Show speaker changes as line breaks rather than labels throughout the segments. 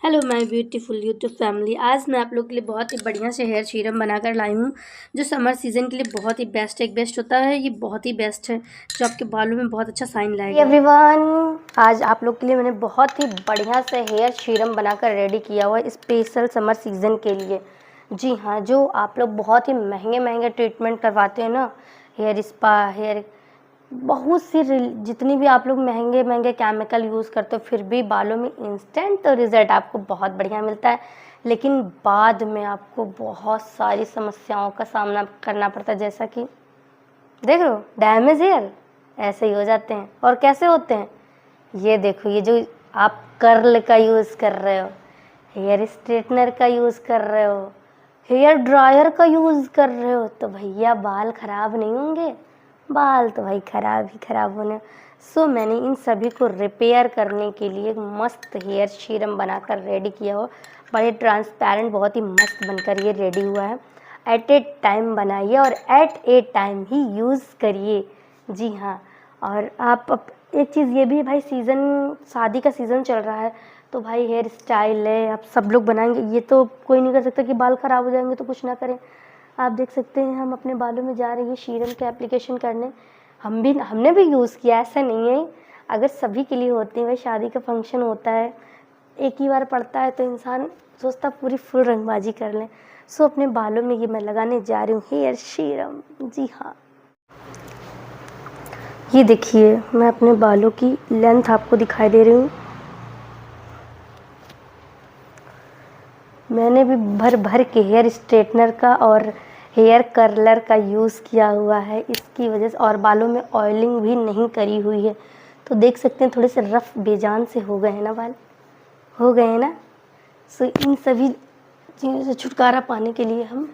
Hello my beautiful YouTube family. आज मैं आप लोग के लिए बहुत ही बढ़िया से हेयर सीरम बनाकर लाई हूँ जो समर सीजन के लिए बहुत ही बेस्ट होता है। ये बहुत ही बेस्ट है जो आपके बालों में बहुत अच्छा शाइन लाएगा। एवरीवन, आज आप लोग के लिए मैंने बहुत ही बढ़िया से हेयर सीरम बनाकर रेडी किया हुआ है स्पेशल समर सीजन के लिए। जी हाँ, जो आप लोग बहुत ही महंगे ट्रीटमेंट करवाते हैं ना, हेयर स्पा, हेयर बहुत सी जितनी भी आप लोग महंगे केमिकल यूज़ करते हो, फिर भी बालों में इंस्टेंट रिजल्ट आपको बहुत बढ़िया मिलता है, लेकिन बाद में आपको बहुत सारी समस्याओं का सामना करना पड़ता है। जैसा कि देख रहे हो, डैमेज हेयर ऐसे ही हो जाते हैं। और कैसे होते हैं ये देखो, ये जो आप कर्ल का यूज़ कर रहे हो, हेयर स्ट्रेटनर का यूज़ कर रहे हो, हेयर ड्रायर का यूज़ कर रहे हो, तो भैया बाल ख़राब नहीं होंगे? बाल तो भाई ख़राब ही ख़राब होने। सो मैंने इन सभी को रिपेयर करने के लिए एक मस्त हेयर सीरम बनाकर रेडी किया हो। बड़े ट्रांसपेरेंट, बहुत ही मस्त बनकर ये रेडी हुआ है। एट ए टाइम बनाइए और एट ए टाइम ही यूज़ करिए। जी हाँ, और आप एक चीज़ ये भी है भाई, सीज़न शादी का सीज़न चल रहा है, तो भाई हेयर स्टाइल है, आप सब लोग बनाएंगे, ये तो कोई नहीं कर सकता कि बाल ख़राब हो जाएंगे तो कुछ ना करें। आप देख सकते हैं हम अपने बालों में जा रही है सीरम का एप्लीकेशन करने। हमने भी यूज़ किया, ऐसा नहीं है। अगर सभी के लिए होती है, भाई शादी का फंक्शन होता है, एक ही बार पड़ता है, तो इंसान सोचता पूरी फुल रंगबाजी कर लें। सो अपने बालों में ये मैं लगाने जा रही हूँ हेयर सीरम। जी हाँ, ये देखिए, मैं अपने बालों की लेंथ आपको दिखाई दे रही हूँ। मैंने भी भर के हेयर स्ट्रेटनर का और हेयर कर्लर का यूज़ किया हुआ है इसकी वजह से, और बालों में ऑयलिंग भी नहीं करी हुई है। तो देख सकते हैं थोड़े से रफ़ बेजान से हो गए हैं ना, बाल हो गए हैं ना। सो इन सभी चीज़ों से छुटकारा पाने के लिए हम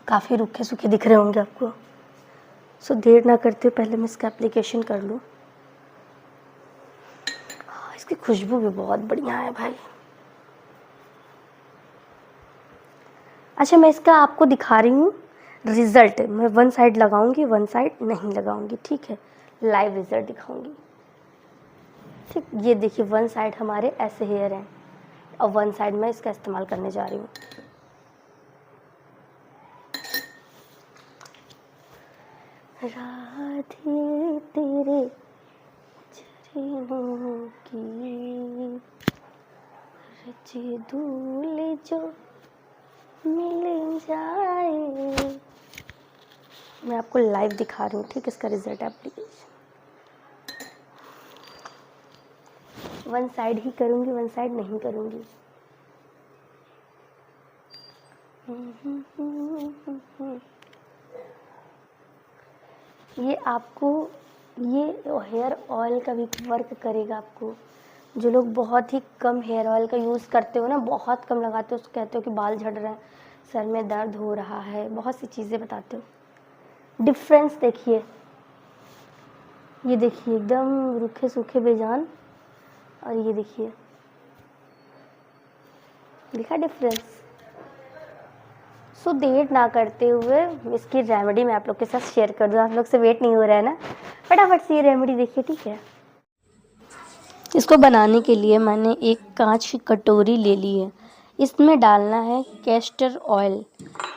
काफ़ी रूखे सूखे दिख रहे होंगे आपको। सो देर ना करते हुए पहले मैं इसका एप्लीकेशन कर लूँ। इसकी खुशबू भी बहुत बढ़िया है भाई। अच्छा, मैं इसका आपको दिखा रही हूँ रिज़ल्ट। मैं वन साइड लगाऊंगी, वन साइड नहीं लगाऊंगी, ठीक है? लाइव रिज़ल्ट दिखाऊंगी, ठीक। ये देखिए, वन साइड हमारे ऐसे हेयर हैं और वन साइड मैं इसका इस्तेमाल करने जा रही हूँ। राधे तेरे चरणों की रचे धूल जो मिल जाए। मैं आपको लाइव दिखा रही हूँ, ठीक, इसका रिजल्ट एप्लीकेशन। वन साइड ही करूँगी, वन साइड नहीं करूँगी। ये आपको, ये हेयर ऑयल का भी वर्क करेगा आपको। जो लोग बहुत ही कम हेयर ऑयल का यूज़ करते हो ना, बहुत कम लगाते हो, उसको कहते हो कि बाल झड़ रहे हैं, सर में दर्द हो रहा है, बहुत सी चीज़ें बताते हो। डिफरेंस देखिए, ये देखिए एकदम रूखे सूखे बेजान, और ये देखिए, दिखा डिफरेंस। सो देर ना करते हुए इसकी रेमेडी मैं आप लोग के साथ शेयर कर दूँ। आप लोग से वेट नहीं हो रहा है ना, फटाफट से ये रेमेडी देखिए, ठीक है? इसको बनाने के लिए मैंने एक कांच की कटोरी ले ली है। इसमें डालना है कैस्टर ऑयल।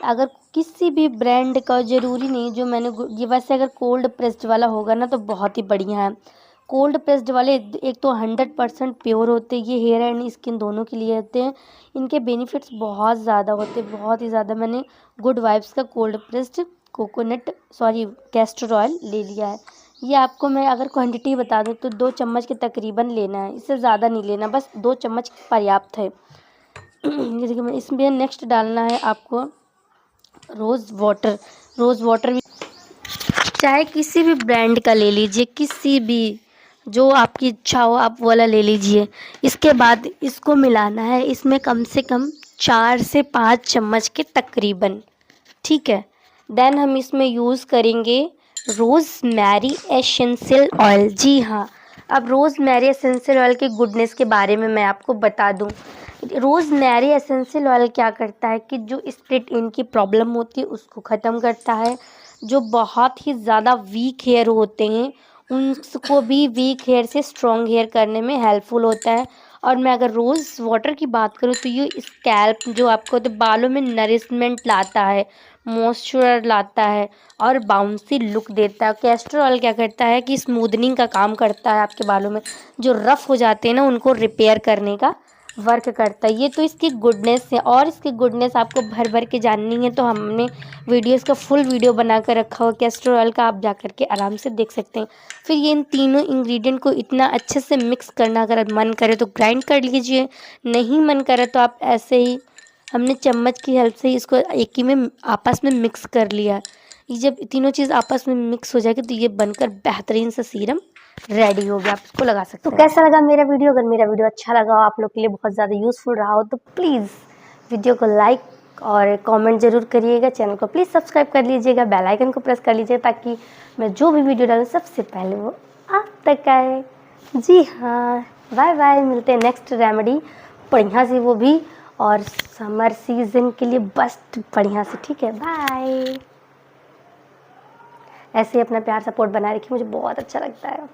अगर किसी भी ब्रांड का, ज़रूरी नहीं जो मैंने ये, वैसे अगर कोल्ड प्रेस्ड वाला होगा ना तो बहुत ही बढ़िया है। कोल्ड प्रेस्ड वाले एक तो 100% प्योर होते हैं, ये हेयर एंड स्किन दोनों के लिए होते हैं। इनके बेनिफिट्स बहुत ज़्यादा होते हैं, बहुत ही ज़्यादा। मैंने गुड वाइब्स का कोल्ड प्रेस्ड कैस्टर ऑयल ले लिया है। ये आपको मैं अगर क्वांटिटी बता दूँ तो 2 चम्मच के तकरीबन लेना है, इससे ज़्यादा नहीं लेना, बस 2 चम्मच पर्याप्त है। ये देखिए, मैं इसमें नेक्स्ट डालना है आपको रोज़ वाटर भी चाहे किसी भी ब्रांड का ले लीजिए, किसी भी जो आपकी इच्छा हो आप वाला ले लीजिए। इसके बाद इसको मिलाना है, इसमें कम से कम 4 से 5 चम्मच के तकरीबन, ठीक है? देन हम इसमें यूज़ करेंगे रोज़मेरी एसेंशियल ऑयल। जी हाँ, अब रोज़मेरी एसेंशियल ऑयल की गुडनेस के बारे में मैं आपको बता दूं। रोज़मेरी एसेंशियल ऑयल क्या करता है कि जो स्प्लिट एंड की प्रॉब्लम होती है उसको ख़त्म करता है। जो बहुत ही ज़्यादा वीक हेयर होते हैं उनको भी वीक हेयर से स्ट्रॉन्ग हेयर करने में हेल्पफुल होता है। और मैं अगर रोज़ वाटर की बात करूँ तो ये स्कैल्प जो आपको तो बालों में नरिशमेंट लाता है, मॉइस्चर लाता है और बाउंसी लुक देता है। कैस्टर ऑयल क्या करता है कि स्मूदनिंग का काम करता है, आपके बालों में जो रफ़ हो जाते हैं ना उनको रिपेयर करने का वर्क करता है। ये तो इसकी गुडनेस है, और इसकी गुडनेस आपको भर भर के जाननी है तो हमने वीडियोस का फुल वीडियो बना कर रखा हुआ कैस्टर ऑयल का, आप जा कर के आराम से देख सकते हैं। फिर ये इन तीनों इंग्रेडिएंट को इतना अच्छे से मिक्स करना, अगर मन करे तो ग्राइंड कर लीजिए, नहीं मन करे तो आप ऐसे ही, हमने चम्मच की हेल्प से ही इसको एक ही में आपस में मिक्स कर लिया। ये जब तीनों चीज़ आपस में मिक्स हो जाएगी तो ये बनकर बेहतरीन सा सीरम रेडी हो गया, आप इसको लगा सकते हैं। तो कैसा लगा मेरा वीडियो? अगर मेरा वीडियो अच्छा लगा हो, आप लोग के लिए बहुत ज़्यादा यूज़फुल रहा हो, तो प्लीज़ वीडियो को लाइक और कमेंट ज़रूर करिएगा। चैनल को प्लीज़ सब्सक्राइब कर लीजिएगा, बेल आइकन को प्रेस कर लीजिएगा ताकि मैं जो भी वीडियो डालूँ सबसे पहले वो आप तक आए। जी हाँ, बाय बाय, मिलते हैं नेक्स्ट रेमेडी बढ़िया सी, वो भी और समर सीज़न के लिए बेस्ट बढ़िया से। ठीक है, बाय। ऐसे ही अपना प्यार सपोर्ट बनाए रखिए, मुझे बहुत अच्छा लगता है।